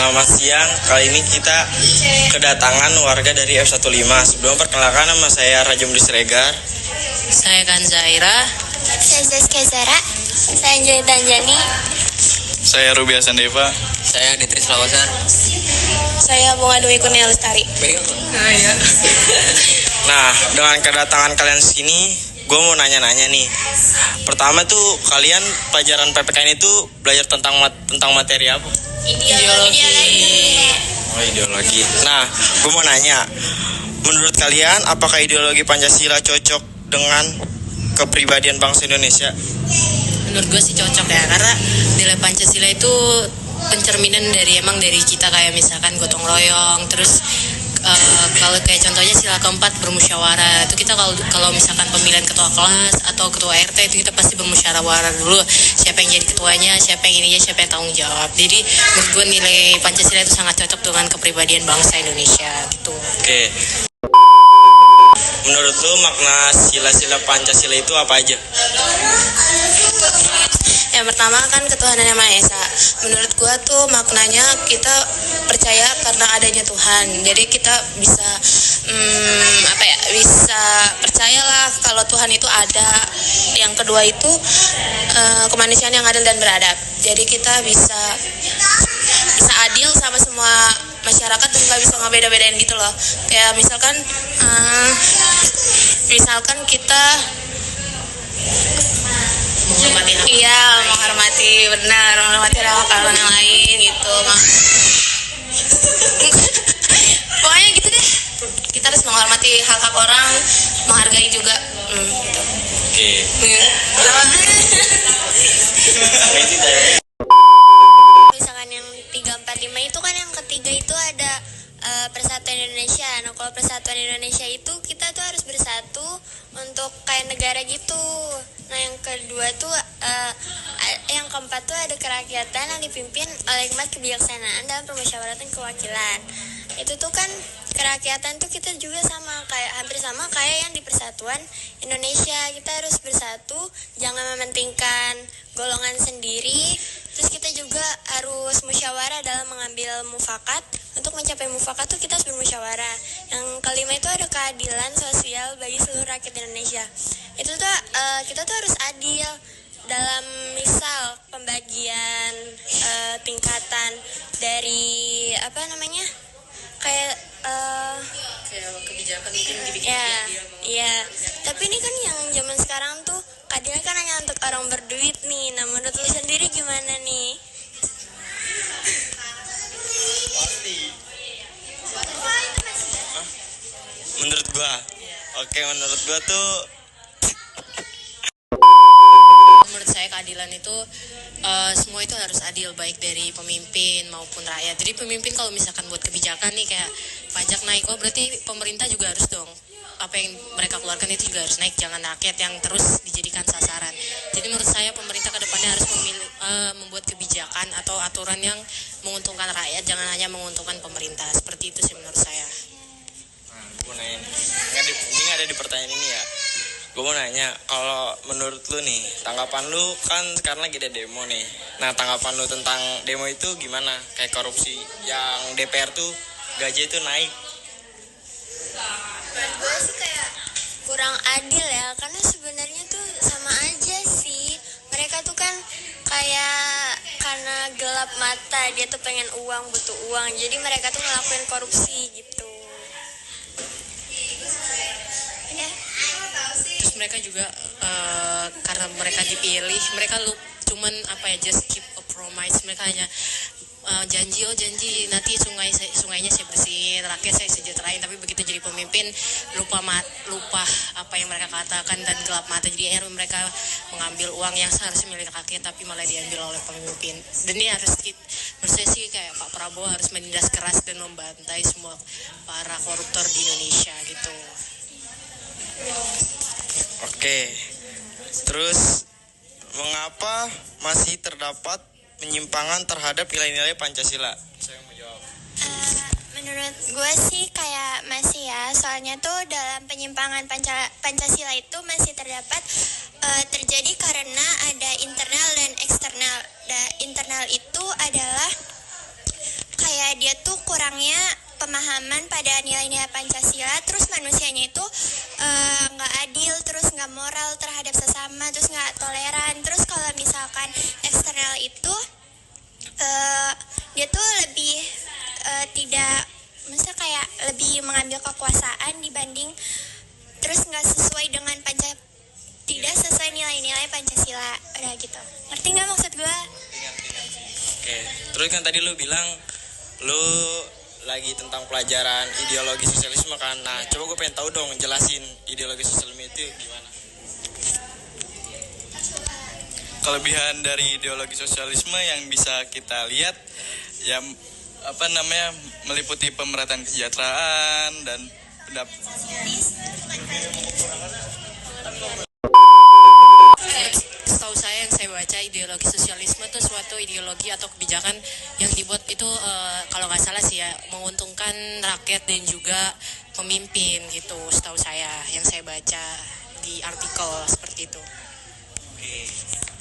Selamat siang, kali ini kita kedatangan warga dari F15. Sebelum perkenalkan, nama saya Rajum Disregar. Saya Kanzaira. Saya Zazkia Zara. Saya Anjali Tanjani. Saya Ruby Asandeva. Saya Ditris Lawasan. Saya Bunga Dwi Kurnia Lestari. Nah, dengan kedatangan kalian sini, gue mau nanya-nanya nih. Pertama tuh, kalian pelajaran PPKN itu belajar tentang materi apa? Ideologi. Oh, ideologi. Nah, gue mau nanya, menurut kalian apakah ideologi Pancasila cocok dengan kepribadian bangsa Indonesia? Menurut gue sih cocok ya, karena nilai Pancasila itu pencerminan dari kita, kayak misalkan gotong royong, terus kalau kayak contohnya sila keempat bermusyawarah. Itu kita kalau misalkan pemilihan ketua kelas atau ketua RT itu kita pasti bermusyawarah dulu, siapa yang jadi ketuanya, siapa yang ininya, siapa yang tanggung jawab. Jadi menurut gue nilai Pancasila itu sangat cocok dengan kepribadian bangsa Indonesia gitu. Oke. Menurut lu makna sila-sila Pancasila itu apa aja? Yang pertama kan ketuhanan Yang Maha Esa. Menurut gua tuh maknanya kita percaya karena adanya Tuhan. Jadi kita bisa bisa percayalah kalau Tuhan itu ada. Yang kedua itu kemanusiaan yang adil dan beradab. Jadi kita bisa adil sama semua masyarakat dan nggak bisa ngebeda-bedain gitu loh. Kayak misalkan kita menghormati hak orang yang lain gitu. Pokoknya gitu deh, kita harus menghormati hak-hak orang, menghargai juga gitu. Oke. Misalkan yang 345 itu kan yang ketiga itu ada Persatuan Indonesia. Nah, kalau Persatuan Indonesia itu kita tuh harus bersatu untuk kayak negara gitu. Nah, yang kedua tuh yang keempat tuh ada kerakyatan yang dipimpin oleh hikmat kebijaksanaan dalam permusyawaratan kewakilan. Itu tuh kan kerakyatan tuh kita juga hampir sama kayak yang di Persatuan Indonesia. Kita harus bersatu, jangan mementingkan golongan sendiri. Terus kita juga harus musyawarah dalam mengambil mufakat. Untuk mencapai mufakat tuh kita harus bermusyawarah. Yang kelima itu ada keadilan sosial bagi seluruh rakyat Indonesia. Itu tuh kita tuh harus adil dalam misal pembagian tingkatan dari kayak kebijakan mungkin dibikin adil. Iya. Tapi ini kan yang zaman sekarang tuh keadilan kan hanya untuk orang berduit nih. Nah, menurut lu sendiri gimana nih? Menurut gua, menurut gua tuh menurut saya keadilan itu semua itu harus adil, baik dari pemimpin maupun rakyat. Jadi pemimpin kalau misalkan buat kebijakan nih kayak pajak naik, berarti pemerintah juga harus dong apa yang mereka keluarkan itu juga harus naik, jangan rakyat yang terus dijadikan sasaran. Jadi menurut saya pemerintah kedepannya harus membuat kebijakan atau aturan yang menguntungkan rakyat, jangan hanya menguntungkan pemerintah. Seperti itu sih menurut saya. Nah, gue mau nanya ini ada di pertanyaan ini ya. Gue mau nanya, kalau menurut lu nih, tanggapan lu kan sekarang lagi ada demo nih. Nah, tanggapan lu tentang demo itu gimana? Kayak korupsi yang DPR tuh gaji itu naik. Menurut gue sih kayak kurang adil ya, karena sebenarnya tuh sama aja sih. Mereka tuh kan kayak karena gelap mata, dia tuh pengen uang, butuh uang, jadi mereka tuh ngelakuin korupsi gitu. Terus mereka juga karena mereka dipilih, mereka cuman just keep a promise. Mereka hanya janji nanti sungainya saya bersihin, rakyat saya sejahterain, tapi begitu jadi pemimpin lupa apa yang mereka katakan dan gelap mata. Jadi akhirnya mereka mengambil uang yang seharusnya milik rakyat tapi malah diambil oleh pemimpin. Dan ini harus menurut saya sih kayak Pak Prabowo harus menindas keras dan membantai semua para koruptor di Indonesia gitu. Oke. Terus mengapa masih terdapat penyimpangan terhadap nilai-nilai Pancasila? Saya mau jawab. Menurut gue sih kayak masih ya, soalnya tuh dalam penyimpangan Pancasila itu masih terdapat terjadi karena ada internal dan eksternal. Internal itu adalah kayak dia tuh kurangnya pemahaman pada nilai-nilai Pancasila, terus manusianya itu nggak adil, terus nggak moral terhadap sesama, terus nggak toleran. Terus kalau misalkan eksternal itu dia tuh lebih tidak, maksudnya kayak lebih mengambil kekuasaan dibanding, terus nggak sesuai dengan tidak sesuai nilai-nilai Pancasila. Udah gitu, ngerti nggak maksud gue? Oke, terus kan tadi lu bilang lu lagi tentang pelajaran ideologi sosialisme kan. Nah, coba gue pengen tahu dong, jelasin ideologi sosialisme itu gimana? Kelebihan dari ideologi sosialisme yang bisa kita lihat ya meliputi pemerataan kesejahteraan dan Setahu saya yang saya baca, ideologi sosialisme itu suatu ideologi atau kebijakan yang dibuat itu kalau nggak salah sih ya, menguntungkan rakyat dan juga pemimpin gitu. Setahu saya yang saya baca di artikel seperti itu. Oke.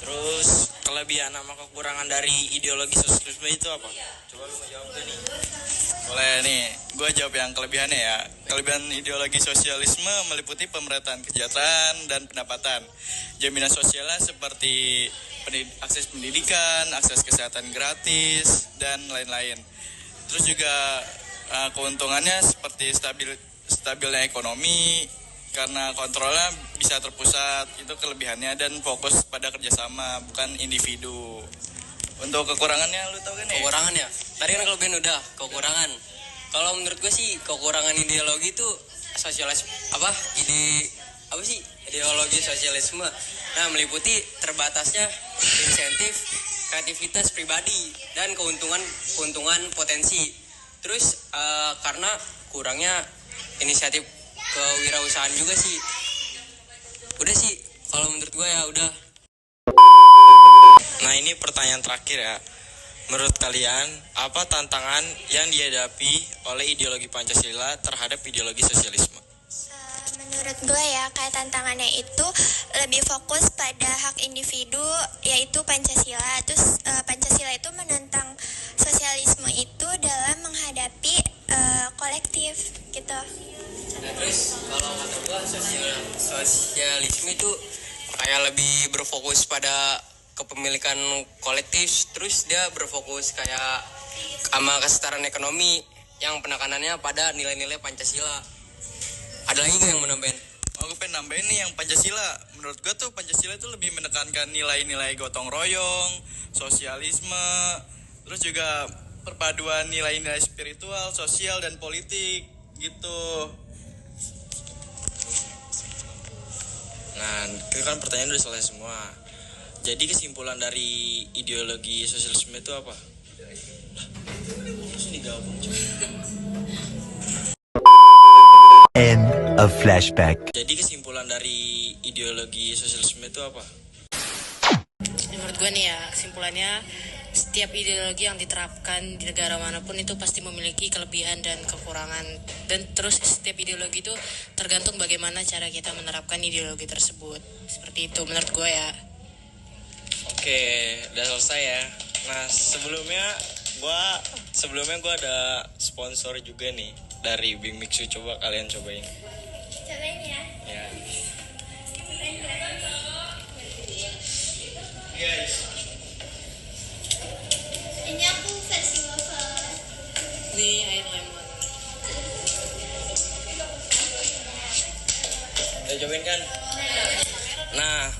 Terus kelebihan sama kekurangan dari ideologi sosialisme itu apa? Coba lu jawab deh nih. boleh nih, gue jawab yang kelebihannya ya. Kelebihan ideologi sosialisme meliputi pemerataan kesejahteraan dan pendapatan, jaminan sosialnya seperti akses pendidikan, akses kesehatan gratis, dan lain-lain. Terus juga keuntungannya seperti stabilnya ekonomi, karena kontrolnya bisa terpusat, itu kelebihannya, dan fokus pada kerjasama bukan individu. Untuk kekurangannya lu tau kan ya? Kekurangan ya? Tadi kan kelebihan udah, kekurangan. Kalau menurut gue sih kekurangan ideologi itu ideologi sosialisme. Nah, meliputi terbatasnya insentif, kreativitas pribadi, dan keuntungan potensi. Terus karena kurangnya inisiatif kewirausahaan juga sih. Udah sih, kalau menurut gue ya udah. Nah, ini pertanyaan terakhir ya. Menurut kalian, apa tantangan yang dihadapi oleh ideologi Pancasila terhadap ideologi sosialisme? Menurut gue ya, kayak tantangannya itu lebih fokus pada hak individu, yaitu Pancasila. Terus Pancasila itu menentang sosialisme itu dalam menghadapi kolektif gitu. Nah, terus kalau kata gue sosialisme itu kayak lebih berfokus pada kepemilikan kolektif, terus dia berfokus kayak sama kesetaraan ekonomi yang penekanannya pada nilai-nilai Pancasila. Ada lagi yang mau nambahin? Gue pengen nambahin nih yang Pancasila. Menurut gue tuh Pancasila itu lebih menekankan nilai-nilai gotong royong, sosialisme, terus juga perpaduan nilai-nilai spiritual, sosial, dan politik gitu. Nah, itu kan pertanyaan udah selesai semua. Jadi kesimpulan dari ideologi sosialisme itu apa? End of flashback. Jadi kesimpulan dari ideologi sosialisme itu apa? Menurut gue nih ya, kesimpulannya setiap ideologi yang diterapkan di negara manapun itu pasti memiliki kelebihan dan kekurangan, dan terus setiap ideologi itu tergantung bagaimana cara kita menerapkan ideologi tersebut. Seperti itu menurut gue ya. Oke, udah selesai ya. Nah, sebelumnya gue ada sponsor juga nih dari Bing Mixu. Coba kalian cobain. Cobain ya. Ya. Ini aku versi waffle. Di air lemon. Udah cobain kan? Nah,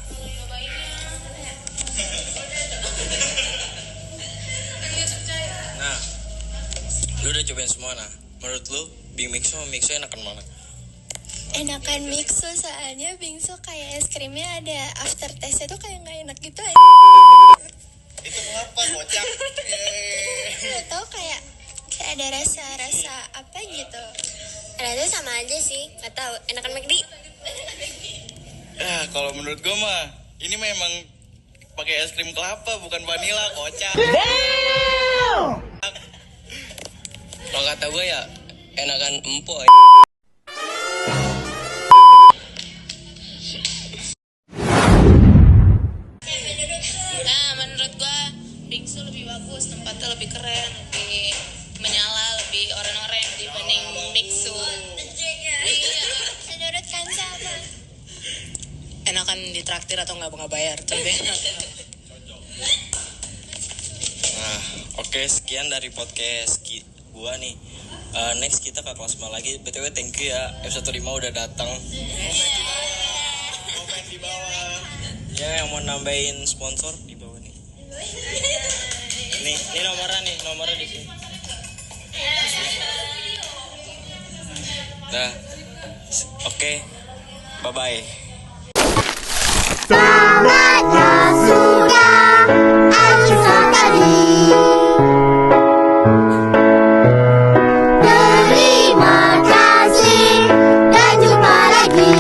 lu udah cobain semua. Nah, menurut lu Bing Mixu sama Mixu enakan mana? Enakan Mixu, soalnya bingsu kayak es krimnya ada after taste-nya tuh kayak nggak enak gitu. Itu apa kocak? Nggak tahu, kayak ada rasa apa gitu. Rasanya sama aja sih, nggak tahu. Enakan McD. Kalau menurut gue mah ini memang pakai es krim kelapa bukan vanila, kocak. Kalau kata gue ya enakan empuk. Nah, menurut gue bingsu lebih bagus, tempatnya lebih keren, lebih ditraktir atau nggak bayar. Itu lebih enak. Nah, oke, sekian dari podcast gua nih. Next kita ke kelas 5 lagi. BTW thank you ya, F15 udah datang. Komen di bawah. Ya, yang mau nambahin sponsor di bawah nih. Nih nomornya di sini. Nah, oke, bye bye. Sahabatnya sudah akhir sekali. Terima kasih dan jumpa lagi.